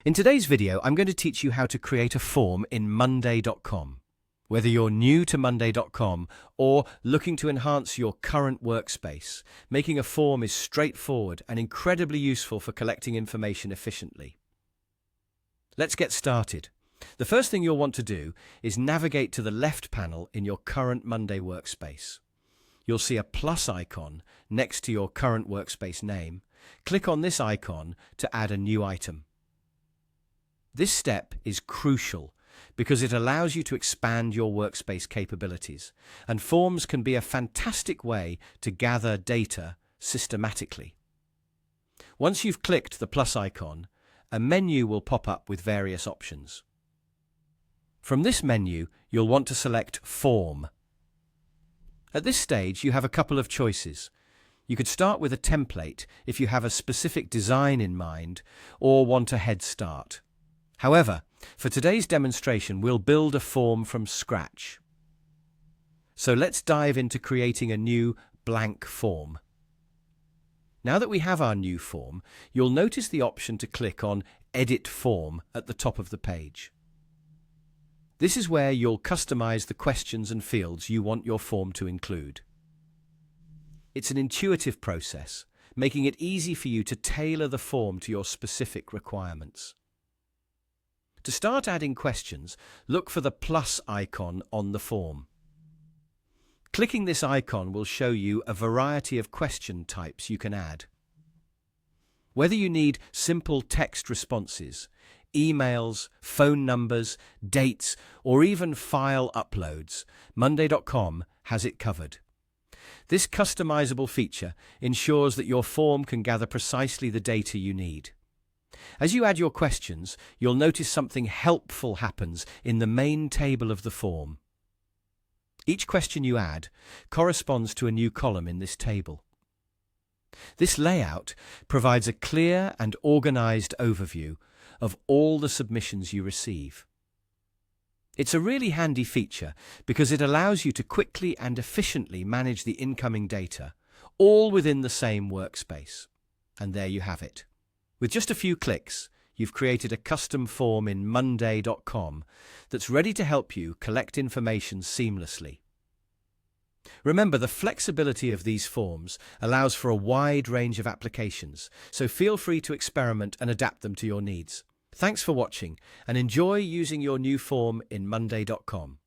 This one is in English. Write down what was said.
In today's video, I'm going to teach you how to create a form in Monday.com. Whether you're new to Monday.com or looking to enhance your current workspace, making a form is straightforward and incredibly useful for collecting information efficiently. Let's get started. The first thing you'll want to do is navigate to the left panel in your current Monday workspace. You'll see a plus icon next to your current workspace name. Click on this icon to add a new item. This step is crucial because it allows you to expand your workspace capabilities, and forms can be a fantastic way to gather data systematically. Once you've clicked the plus icon, a menu will pop up with various options. From this menu, you'll want to select Form. At this stage, you have a couple of choices. You could start with a template if you have a specific design in mind or want a head start. However, for today's demonstration, we'll build a form from scratch. So let's dive into creating a new blank form. Now that we have our new form, you'll notice the option to click on Edit Form at the top of the page. This is where you'll customize the questions and fields you want your form to include. It's an intuitive process, making it easy for you to tailor the form to your specific requirements. To start adding questions, look for the plus icon on the form. Clicking this icon will show you a variety of question types you can add. Whether you need simple text responses, emails, phone numbers, dates, or even file uploads, Monday.com has it covered. This customizable feature ensures that your form can gather precisely the data you need. As you add your questions, you'll notice something helpful happens in the main table of the form. Each question you add corresponds to a new column in this table. This layout provides a clear and organized overview of all the submissions you receive. It's a really handy feature because it allows you to quickly and efficiently manage the incoming data, all within the same workspace. And there you have it. With just a few clicks, you've created a custom form in Monday.com that's ready to help you collect information seamlessly. Remember, the flexibility of these forms allows for a wide range of applications, so feel free to experiment and adapt them to your needs. Thanks for watching, and enjoy using your new form in Monday.com.